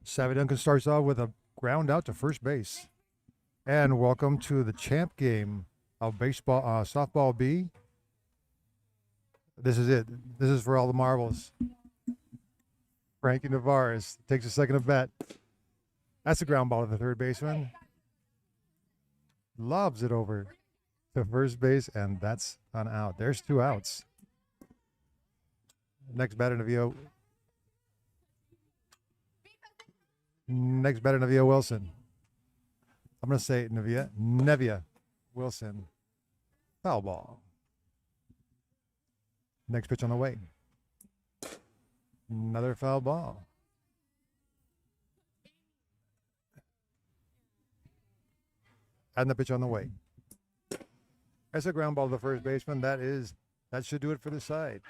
Savvy Duncan starts off with a ground out to first base. And welcome to the champ game of baseball, softball B. This is it. This is for all the marbles. Frankie Navarez takes a second at bat. That's a ground ball to the third baseman. Lobs it over to first base, and that's an out. There's two outs. Next batter, Nevia. Next batter, Nevia Wilson. I'm going to say Nevia Wilson. Foul ball. Next pitch on the way. Another foul ball. And the pitch on the way. That's a ground ball to the first baseman. That should do it for the side.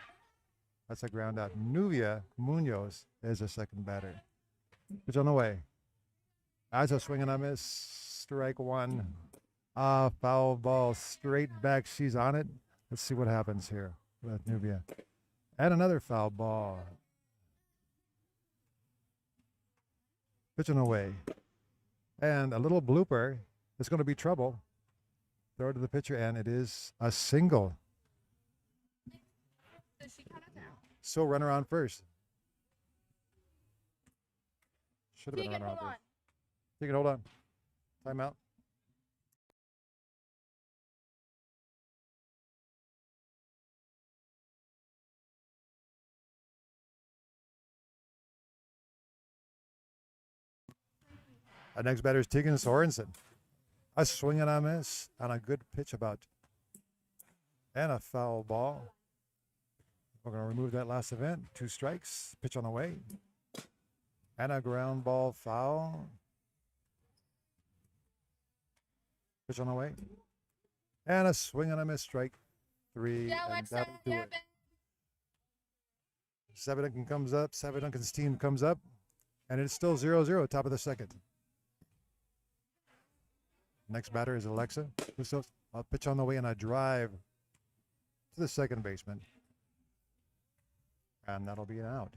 That's a ground out. Nuvia Munoz is a second batter. Pitch on the way. That's a swing and a miss. Strike one. Foul ball straight back. She's on it. Let's see what happens here with Nubia. And another foul ball. Pitching away. And a little blooper. It's going to be trouble. Throw it to the pitcher, and it is a single. So runner on first. Should have been runner on first. You can hold on. Timeout. Our next batter is Tegan Sorensen. A swing and a miss on a good pitch about. And a foul ball. We're going to remove that last event. 2 strikes. Pitch on the way. And a ground ball foul. Pitch on the way. And a swing and a miss. Strike 3. And that'll do it. Savvy Duncan comes up. Savvy Duncan's team comes up. And it's still 0-0, top of the second. Next batter is Alexa. A pitch on the way and a drive to the second baseman. And that'll be an out.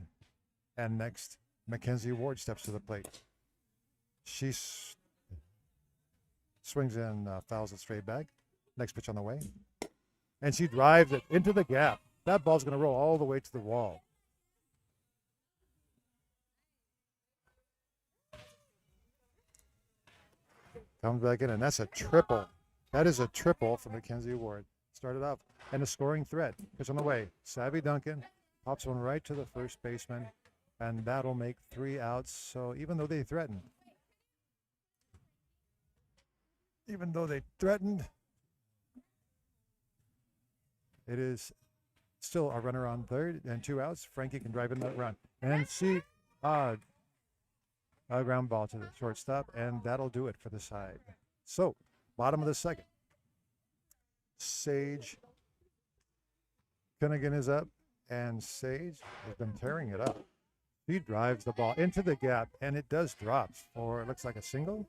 And next, Mackenzie Ward steps to the plate. She swings and fouls it straight back. Next pitch on the way. And she drives it into the gap. That ball's going to roll all the way to the wall. Comes back in, and that's a triple. That is a triple from Mackenzie Ward. Started off, and a scoring threat. Pitch on the way. Savvy Duncan pops one right to the first baseman, and that'll make 3 outs. So even though they threatened, it is still a runner on third and 2 outs. Frankie can drive in that run, and she a ground ball to the shortstop, and that'll do it for the side. So, bottom of the second. Sage Finnegan is up, and Sage has been tearing it up. He drives the ball into the gap, and it does drop for, it looks like a single.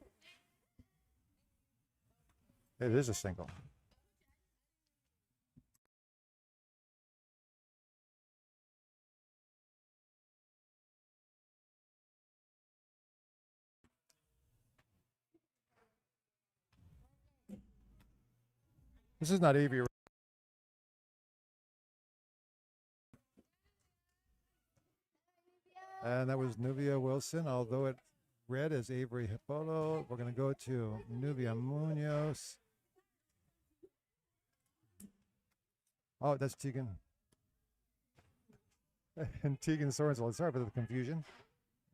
It is a single. This is not Avery. And that was Nubia Wilson, although it read as Avery Hippolyto. We're going to go to Nubia Munoz. Oh, that's Tegan. And Tegan Sorensen. Sorry for the confusion.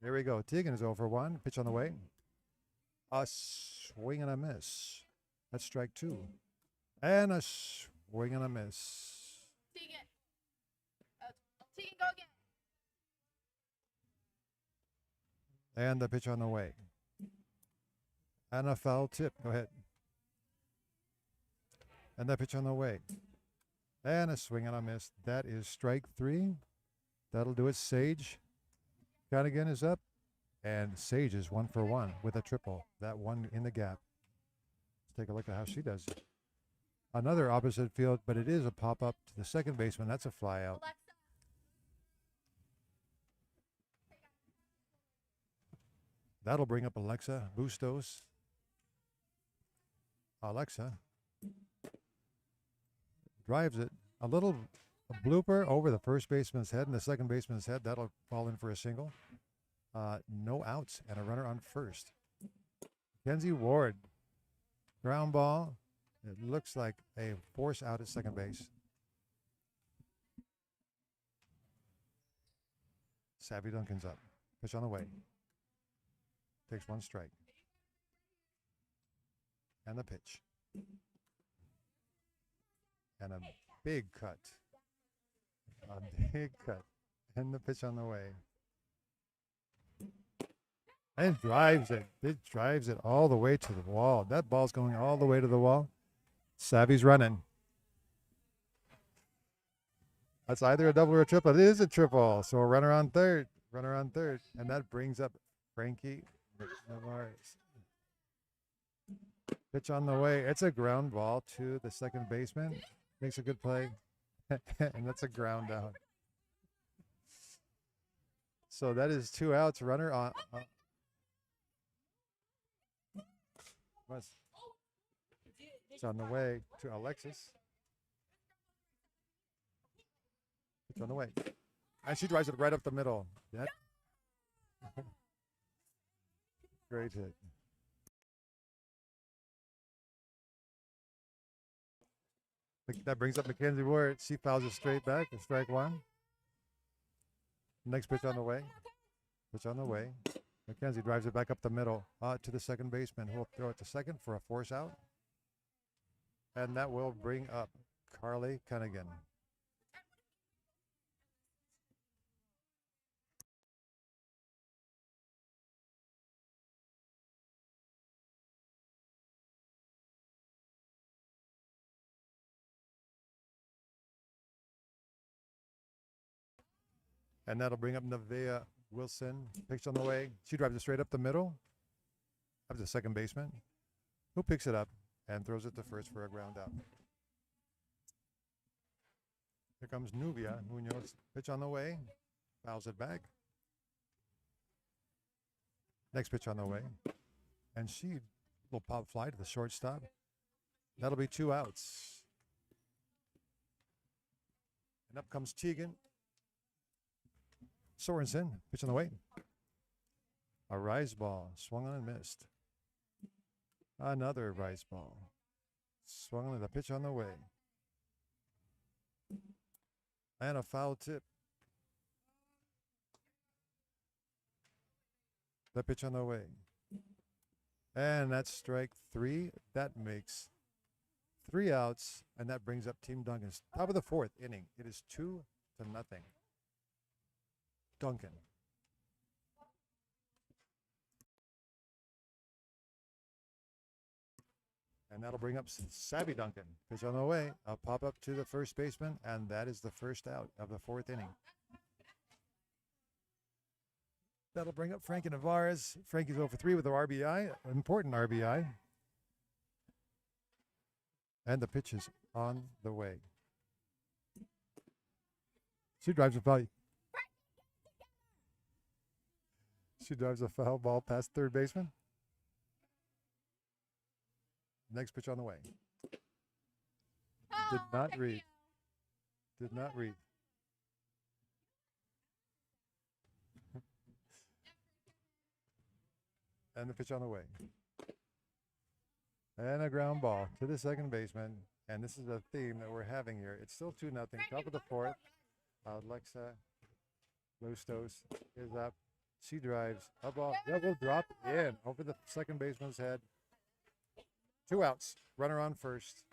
There we go. Tegan is 0 for 1. Pitch on the way. A swing and a miss. That's strike 2. And a swing and a miss. Tegan. Tegan, go again. And the pitch on the way. And a foul tip. Go ahead. And the pitch on the way. And a swing and a miss. That is strike 3. That'll do it. Sage Conigan is up. And Sage is 1 for 1 with a triple. That one in the gap. Let's take a look at how she does it. Another opposite field, but it is a pop-up to the second baseman. That's a fly out. That'll bring up Alexa Bustos. Alexa drives it. A little blooper over the first baseman's head and the second baseman's head. That'll fall in for a single. No outs and a runner on first. Mackenzie Ward. Ground ball. It looks like a force out at second base. Savvy Duncan's up. Pitch on the way. Takes one strike. And the pitch. And a big cut. A big cut. And the pitch on the way. And drives it. It drives it all the way to the wall. That ball's going all the way to the wall. Savvy's running. That's either a double or a triple. It is a triple. So a runner on third. Runner on third. And that brings up Frankie Navarez. Pitch on the way. It's a ground ball to the second baseman. Makes a good play. And that's a ground out. So that is 2 outs. Runner on. It's on the way to Alexis. It's on the way. And she drives it right up the middle. That great hit. That brings up Mackenzie Ward. She fouls it straight back for strike one. Next pitch on the way. Pitch on the way. Mackenzie drives it back up the middle to the second baseman, who will throw it to second for a force out. And that will bring up Carly Cunningham. And that'll bring up Nevaeh Wilson. Pitch on the way. She drives it straight up the middle. That was the second baseman, who picks it up and throws it to first for a ground out. Here comes Nubia Munoz. Pitch on the way. Fouls it back. Next pitch on the way. And she will pop fly to the shortstop. That'll be 2 outs. And up comes Tegan Sorensen. Pitch on the way. A rise ball. Swung on and missed. Another rise ball. Swung on the pitch on the way. And a foul tip. The pitch on the way. And that's strike 3. That makes 3 outs. And that brings up Team Duncan's top of the 4th inning. It is 2-0. Duncan. And that'll bring up Savvy Duncan. Pitch on the way. A pop up to the first baseman, and that is the first out of the 4th inning. That'll bring up Frankie Navarez. Frankie's 0 for 3 with an RBI, important RBI. And the pitch is on the way. She drives a foul. She drives a foul ball past third baseman. Next pitch on the way. Did not read. Did not read. And the pitch on the way. And a ground ball to the second baseman. And this is a theme that we're having here. It's still 2-0. Top of the 4th. Alexa Bustos is up. She drives a ball that will drop in over the second baseman's head. 2 outs. Runner on first.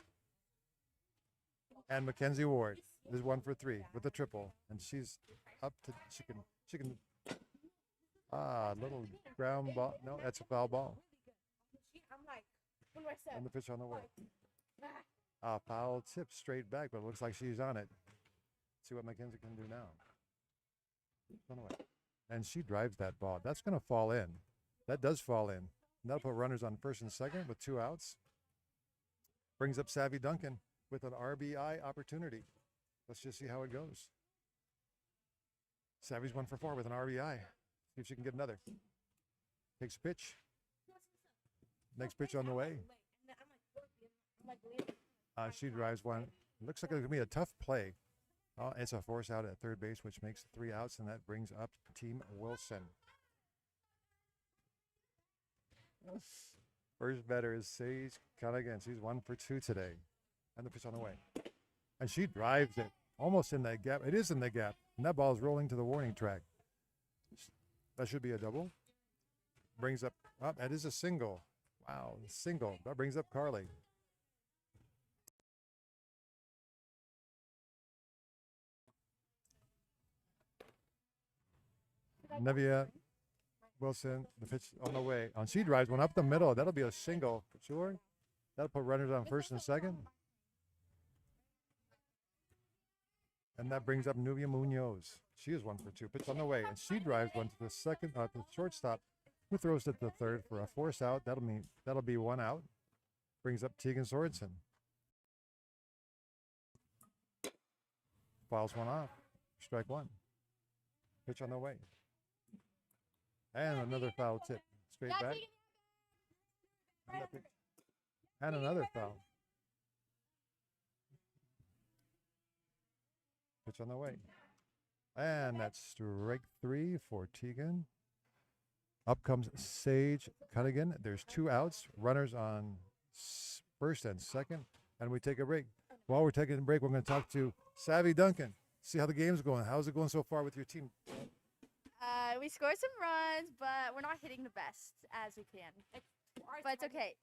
And Mackenzie Ward is 1 for 3 with a triple. And she's up to, she can, little ground ball. No, that's a foul ball. And the pitch on the way. Foul tip straight back, but it looks like she's on it. Let's see what Mackenzie can do now. On the way. And she drives that ball. That's going to fall in. That does fall in. And that'll put runners on first and second with 2 outs. Brings up Savvy Duncan with an RBI opportunity. Let's just see how it goes. Savvy's 1 for 4 with an RBI. See if she can get another. Takes a pitch. Next pitch on the way. She drives one. Looks like it's going to be a tough play. It's a force out at third base, which makes 3 outs, and that brings up Team Wilson. First batter is Sage Cunningham. She's 1 for 2 today. And the pitch on the way. And she drives it almost in that gap. It is in the gap. And that ball is rolling to the warning track. That should be a double. Brings up, that is a single. Wow, single. That brings up Carly. Nevia Wilson, the pitch on the way. She drives one up the middle. That'll be a single for sure. That'll put runners on first and second. And that brings up Nubia Munoz. She is 1 for 2. Pitch on the way. And she drives one to the second, to the shortstop, who throws it to the third for a force out. That'll be 1 out. Brings up Tegan Sorensen. Fouls one off. Strike 1. Pitch on the way. And another foul tip. Straight back. And another foul. Pitch on the way. And that's strike 3 for Tegan. Up comes Sage Cunningham. There's 2 outs. Runners on first and second. And we take a break. While we're taking a break, we're going to talk to Savvy Duncan. See how the game's going. How's it going so far with your team? We scored some runs, but we're not hitting the best as we can. But it's okay.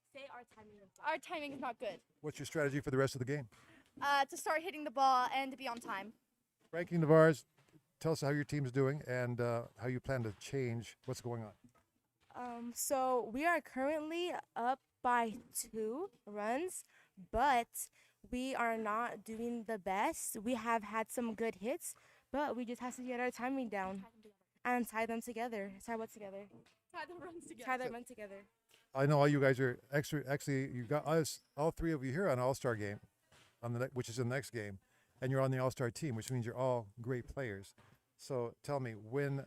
Our timing is not good. What's your strategy for the rest of the game? To start hitting the ball and to be on time. Ranking Navarez, tell us how your team's doing and how you plan to change what's going on. So we are currently up by 2 runs, but we are not doing the best. We have had some good hits, but we just have to get our timing down and tie them together. Tie what together? Tie the runs together. Tie the run together. I know all you guys are actually, you got us, all 3 of you here on All-Star game, which is the next game, and you're on the All-Star team, which means you're all great players. So tell me, when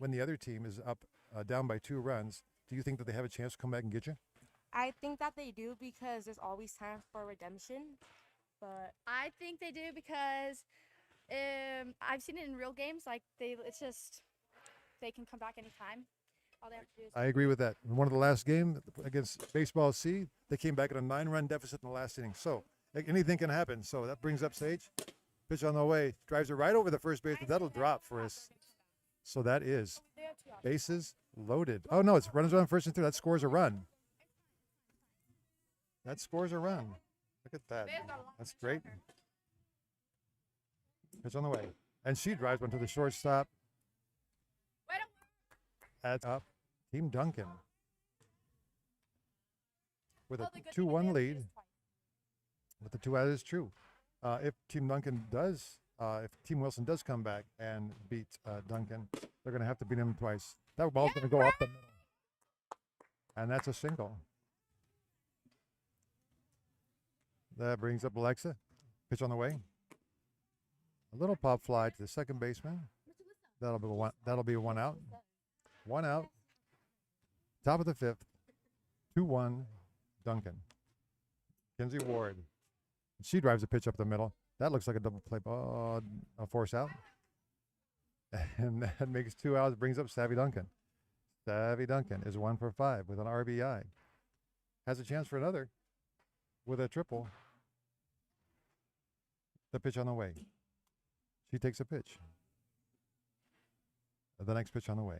the other team is up down by 2 runs, do you think that they have a chance to come back and get you? I think that they do because there's always time for redemption. But I think they do because I've seen it in real games. Like they can come back anytime. All they have to do is. I agree with that. In one of the last games against Baseball C, they came back at a 9-run deficit in the last inning. So anything can happen. So that brings up Sage. Pitch on the way. Drives it right over the first base, but that'll drop for us. So that is bases loaded. Oh, no, it's runners on first and third. That scores a run. That scores a run. Look at that. That's great. Pitch on the way. And she drives one to the shortstop. Adds up Team Duncan with a 2-1 lead. But the 2 out is true. If Team Wilson does come back and beat Duncan, they're going to have to beat him twice. That ball's going to go up the middle. And that's a single. That brings up Alexa. Pitch on the way. A little pop fly to the second baseman. That'll be 1 out. 1 out. Top of the 5th. 2-1 Duncan. Kenzie Ward. She drives a pitch up the middle. That looks like a double play ball, a force out. And that makes 2 outs, brings up Savvy Duncan. Savvy Duncan is 1 for 5 with an RBI. Has a chance for another with a triple. The pitch on the way. She takes a pitch. The next pitch on the way.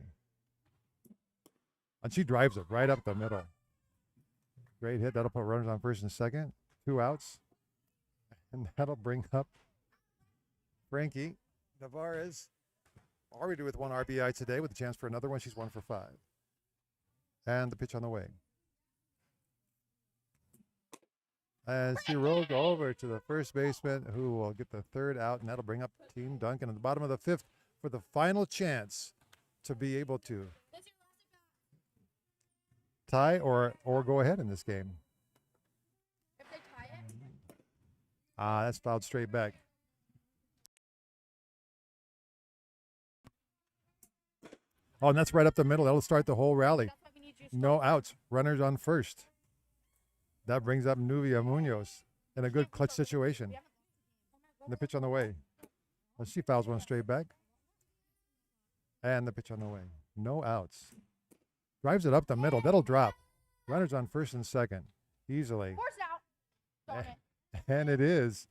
And she drives it right up the middle. Great hit. That'll put runners on first and second. 2 outs. And that'll bring up Frankie Navarez. Already with 1 RBI today with a chance for another one. She's 1 for 5. And the pitch on the way. And she rolls over to the first baseman who will get the 3rd out, and that'll bring up Team Duncan at the bottom of the 5th for the final chance to be able to tie or go ahead in this game. If they tie it. That's fouled straight back. Oh, and that's right up the middle. That'll start the whole rally. That's why we need No outs. Runners on first. That brings up Nubia Munoz in a good clutch situation. And the pitch on the way. Well, she fouls one straight back. And the pitch on the way. No outs. Drives it up the middle. That'll drop. Runners on first and second. Easily. Force out. Darn it. And it is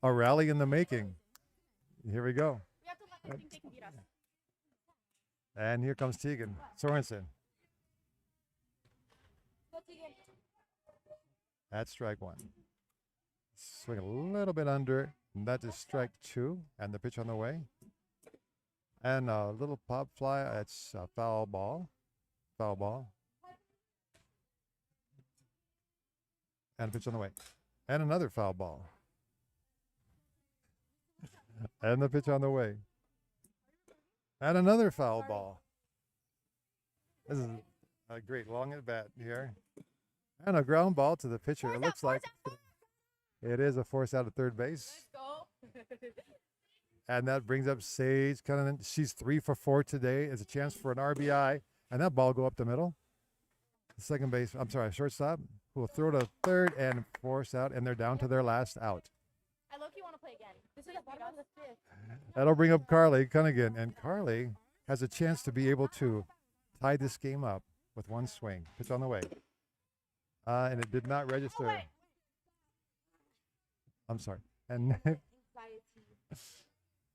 a rally in the making. Here we go. We have to let them think they can beat us. And here comes Tegan Sorensen. At strike one. Swing a little bit under. And that is strike two. And the pitch on the way. And a little pop fly. It's a foul ball. Foul ball. And a pitch on the way. And another foul ball. And the pitch on the way. And another foul ball. This is a great long at bat here. And a ground ball to the pitcher. It looks like it is a force out of third base. And that brings up Sage Cunningham. She's 3 for 4 today. It's a chance for an RBI. And that ball go up the middle. Second base, I'm sorry, shortstop, who will throw to third and force out. And they're down to their last out. I low-key want to play again. This is the bottom of the fifth. That'll bring up Carly Cunningham. And Carly has a chance to be able to tie this game up with one swing. Pitch on the way. And it did not register. I'm sorry. And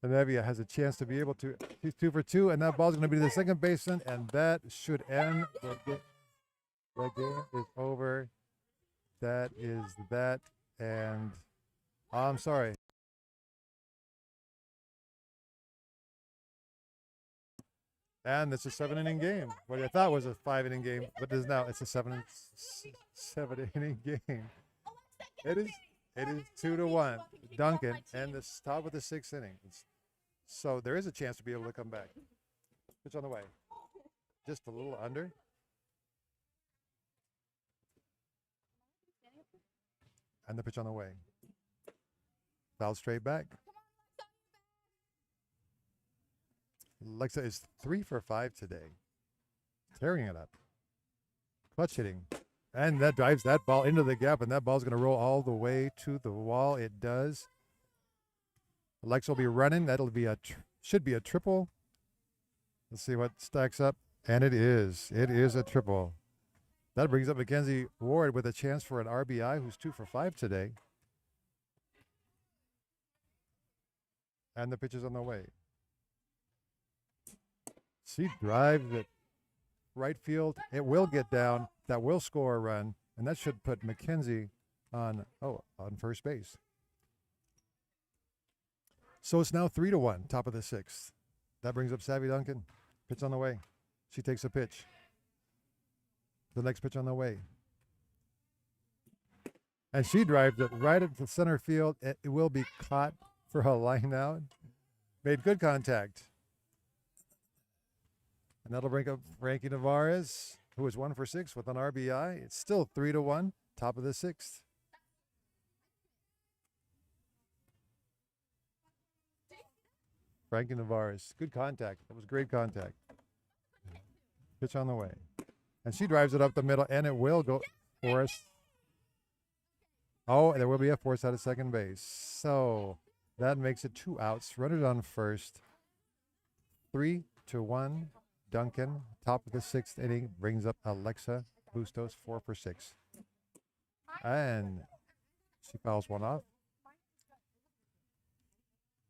Nevia has a chance to be able to. She's 2 for 2, and that ball's going to be to the second baseman, and that should end the game. The game is over. That is that, and I'm sorry. And it's a 7-inning game. What I thought was a 5-inning game, but it's a 7-inning game. It is 2-1. Duncan and the top of the 6th inning. So there is a chance to be able to come back. Pitch on the way. Just a little under. And the pitch on the way. Foul straight back. Alexa is 3 for 5 today. Tearing it up. Clutch hitting. And that drives that ball into the gap, and that ball's going to roll all the way to the wall. It does. Alexa will be running. That'll be should be a triple. Let's see what stacks up. And it is. It is a triple. That brings up Mackenzie Ward with a chance for an RBI, who's 2 for 5 today. And the pitch is on the way. She drives it right field. It will get down. That will score a run, and that should put Mackenzie on first base. So it's now 3-1, top of the 6th. That brings up Savvy Duncan. Pitch on the way. She takes a pitch. The next pitch on the way. And she drives it right into center field. It will be caught for a line out. Made good contact. And that'll bring up Frankie Navarez, who is 1 for 6 with an RBI. It's still 3-1, top of the 6th. Frankie Navarez, good contact. That was great contact. Pitch on the way. And she drives it up the middle, and it will go for us. Oh, there will be a force out of second base. So that makes it 2 outs. Runners on first. 3-1. Duncan, top of the 6th inning, brings up Alexa Bustos, 4 for 6. And she fouls one off.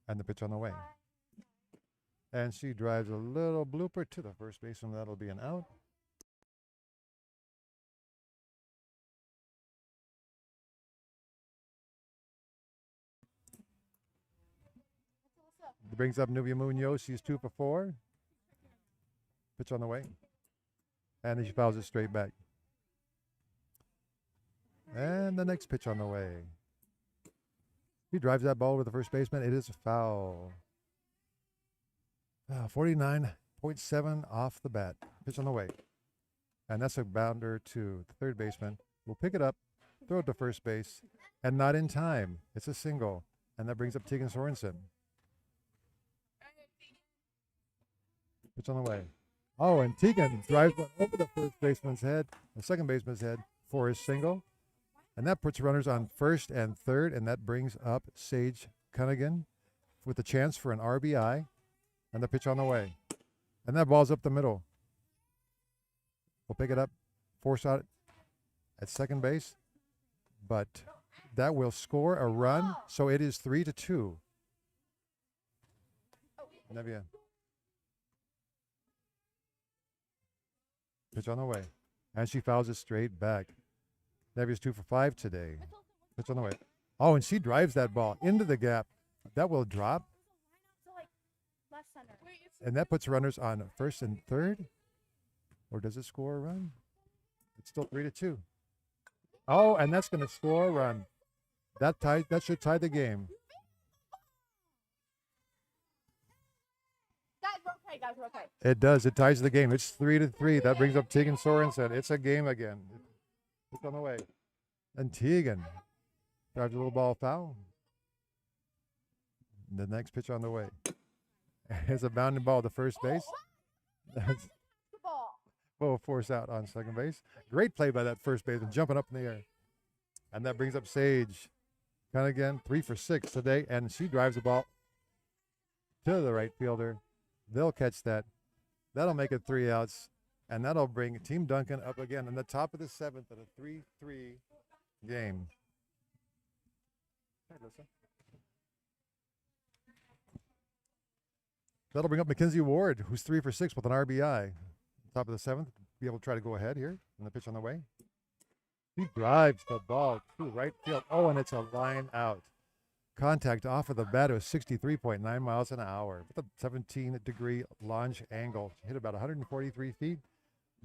And the pitch on the way. And she drives a little blooper to the first baseman. That'll be an out. Brings up Nubia Munoz. She's 2 for 4. Pitch on the way. And then she fouls it straight back. And the next pitch on the way. He drives that ball over the first baseman. It is a foul. 49.7 off the bat. Pitch on the way. And that's a bounder to the third baseman. We'll pick it up, throw it to first base, and not in time. It's a single. And that brings up Tegan Sorensen. Pitch on the way. Oh, and Tegan drives one over the first baseman's head, the second baseman's head for his single. And that puts runners on first and third, and that brings up Sage Cunningham with a chance for an RBI. And the pitch on the way. And that ball's up the middle. We'll pick it up, force out at second base. But that will score a run, so it is 3-2. Nevia. Pitch on the way. And she fouls it straight back. Nevia's 2 for 5 today. Pitch on the way. Oh, and she drives that ball into the gap. That will drop. And that puts runners on first and third. Or does it score a run? It's still 3-2. Oh, and that's going to score a run. That should tie the game. Okay, guys, we're okay. It does. It ties the game. It's 3-3. That brings up Tegan Sorensen. It's a game again. It's on the way. And Tegan drives a little ball foul. The next pitch on the way. It's a bounding ball to first base. That's will force out on second base. Great play by that first baseman, jumping up in the air. And that brings up Sage Cunningham, 3 for 6 today, and she drives the ball to the right fielder. They'll catch that. That'll make it 3 outs, and that'll bring Team Duncan up again in the top of the 7th at a 3-3 game. Hey, Lisa. That'll bring up Mackenzie Ward, who's 3 for 6 with an RBI. Top of the 7th, be able to try to go ahead here, and the pitch on the way. He drives the ball to right field. Oh, and it's a line out. Contact off of the bat was 63.9 miles an hour with a 17-degree launch angle. Hit about 143 feet,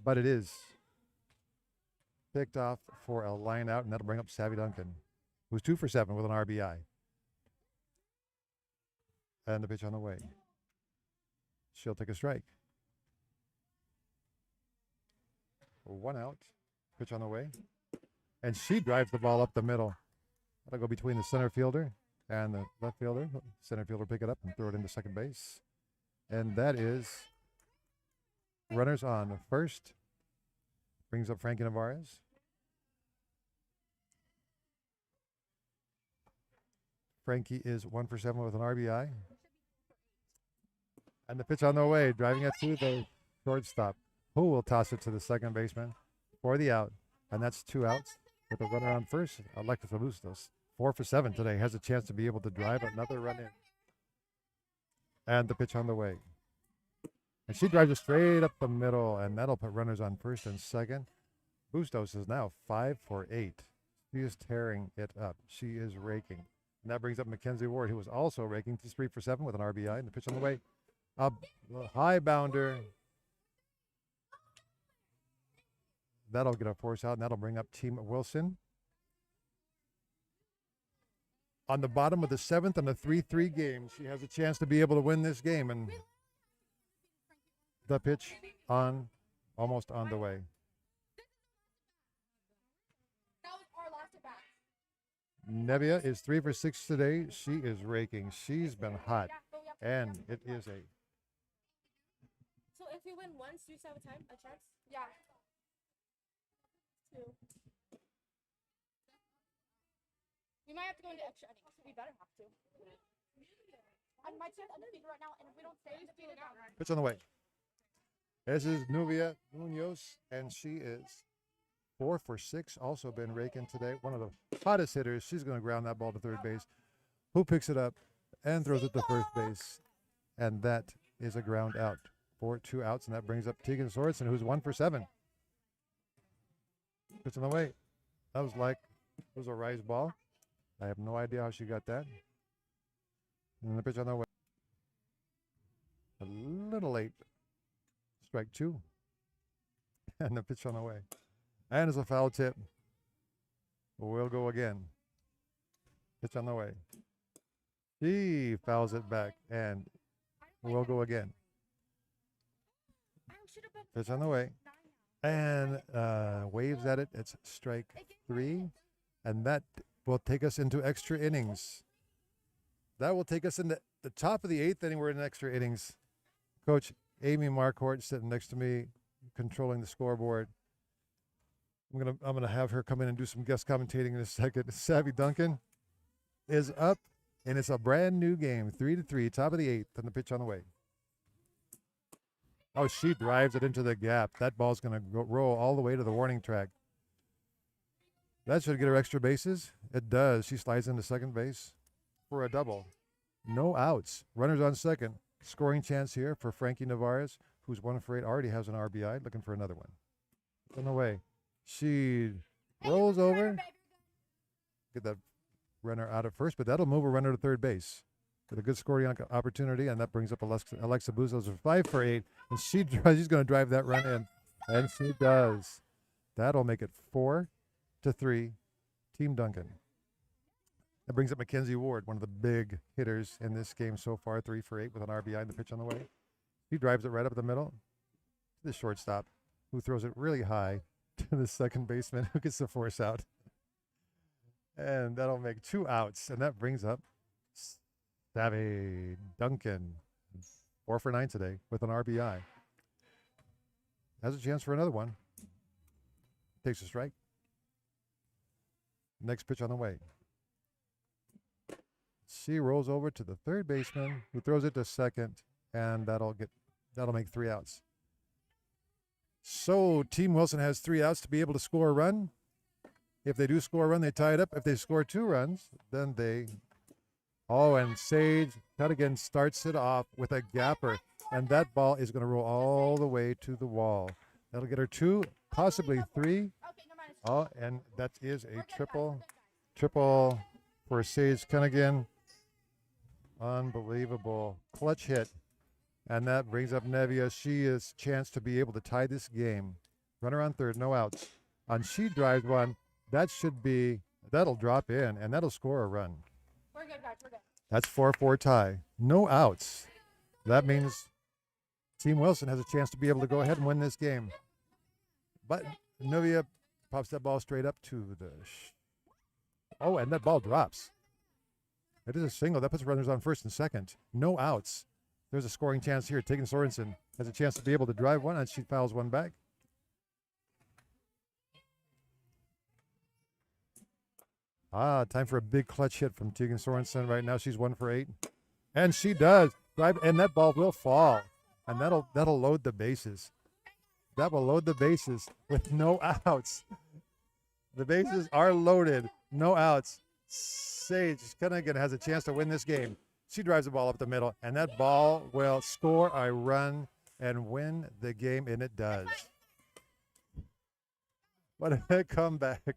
but it is picked off for a line out, and that'll bring up Savvy Duncan, who's 2 for 7 with an RBI. And the pitch on the way. She'll take a strike. 1 out. Pitch on the way. And she drives the ball up the middle. That'll go between the center fielder and the left fielder. Center fielder pick it up and throw it into second base. And that is runners on first. Brings up Frankie Navarez. Frankie is 1 for 7 with an RBI. And the pitch on the way, driving it to the shortstop, who will toss it to the second baseman for the out. And that's 2 outs with a runner on first. Alexis Alustos, 4 for 7 today, has a chance to be able to drive another run in. And the pitch on the way. And she drives it straight up the middle, and that'll put runners on first and second. Bustos is now 5 for 8. She is tearing it up. She is raking. And that brings up Mackenzie Ward, who was also raking. She's 3 for 7 with an RBI, and the pitch on the way. A high bounder. That'll get a force out, and that'll bring up Team Wilson. On the bottom of the 7th and a 3-3 game, she has a chance to be able to win this game. And the pitch on, almost on the way. Nevia is 3 for 6 today. She is raking. She's been hot. And it is a... So if we win once, do you still have a chance? Yeah. 2. We might have to go into extra innings. We better have to. I might start undefeated right now, and if we don't stay undefeated, pitch on the way. This is Nubia Munoz, and she is 4 for 6. Also been raking today. One of the hottest hitters. She's going to ground that ball to third base. Who picks it up and throws it to first base? And that is a ground out for 2 outs, and that brings up Tegan Sorensen, who's 1 for 7. Pitch on the way. That was like, it was a rise ball. I have no idea how she got that. And the pitch on the way. A little late. Strike 2. And the pitch on the way. And it's a foul tip. We'll go again. Pitch on the way. He fouls it back, and we'll go again. Pitch on the way. And waves at it. It's strike 3. And that will take us into extra innings. That will take us into the top of the 8th inning. We're in extra innings. Coach, Amy Marquardt sitting next to me, controlling the scoreboard. I'm gonna have her come in and do some guest commentating in a second. Savvy Duncan is up, and it's a brand new game, 3-3, top of the 8th, and the pitch on the way. Oh, she drives it into the gap. That ball's gonna roll all the way to the warning track. That should get her extra bases. It does. She slides into second base for a double. No outs. Runners on second. Scoring chance here for Frankie Navarez, who's 1 for 8, already has an RBI, looking for another one. On the way. She rolls over. Get that runner out at first, but that'll move a runner to third base. With a good scoring opportunity, and that brings up Alexa Buzos for 5 for 8, and she's going to drive that run in, and she does. That'll make it 4-3, Team Duncan. That brings up Mackenzie Ward, one of the big hitters in this game so far, 3 for 8 with an RBI in the pitch on the way. He drives it right up the middle to the shortstop, who throws it really high to the second baseman, who gets the force out. And that'll make 2 outs, and that brings up Savvy Duncan, 4 for 9 today with an RBI. Has a chance for another one. Takes a strike. Next pitch on the way. She rolls over to the third baseman, who throws it to second, and that'll make 3 outs. So Team Wilson has 3 outs to be able to score a run. If they do score a run, they tie it up. If they score 2 runs, then they... Oh, and Sage Cuttigan starts it off with a gapper, and that ball is going to roll all the way to the wall. That'll get her 2, possibly 3. Oh, and that is a triple for Sage Cunningham. Unbelievable clutch hit, and that brings up Nevia. She has chance to be able to tie this game. Runner on third, no outs. And she drives one. That'll drop in, and that'll score a run. We're good, guys. We're good. That's 4-4 tie. No outs. That means Team Wilson has a chance to be able to go ahead and win this game. But Novia pops that ball straight up to the... Oh, and that ball drops. It is a single. That puts runners on first and second. No outs. There's a scoring chance here. Tegan Sorensen has a chance to be able to drive one, and she fouls one back. Time for a big clutch hit from Tegan Sorensen. Right now she's 1 for 8. And she does. Drive, and that ball will fall. And that'll load the bases. That will load the bases with no outs. The bases are loaded. No outs. Sage Cunningham has a chance to win this game. She drives the ball up the middle, and that ball will score a run and win the game, and it does. What a comeback.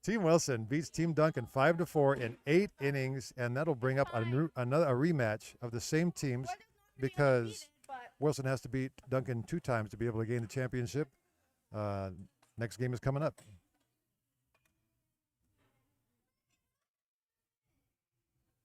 Team Wilson beats Team Duncan 5-4 in 8 innings, and that'll bring up a rematch of the same teams because Wilson has to beat Duncan 2 times to be able to gain the championship. Next game is coming up.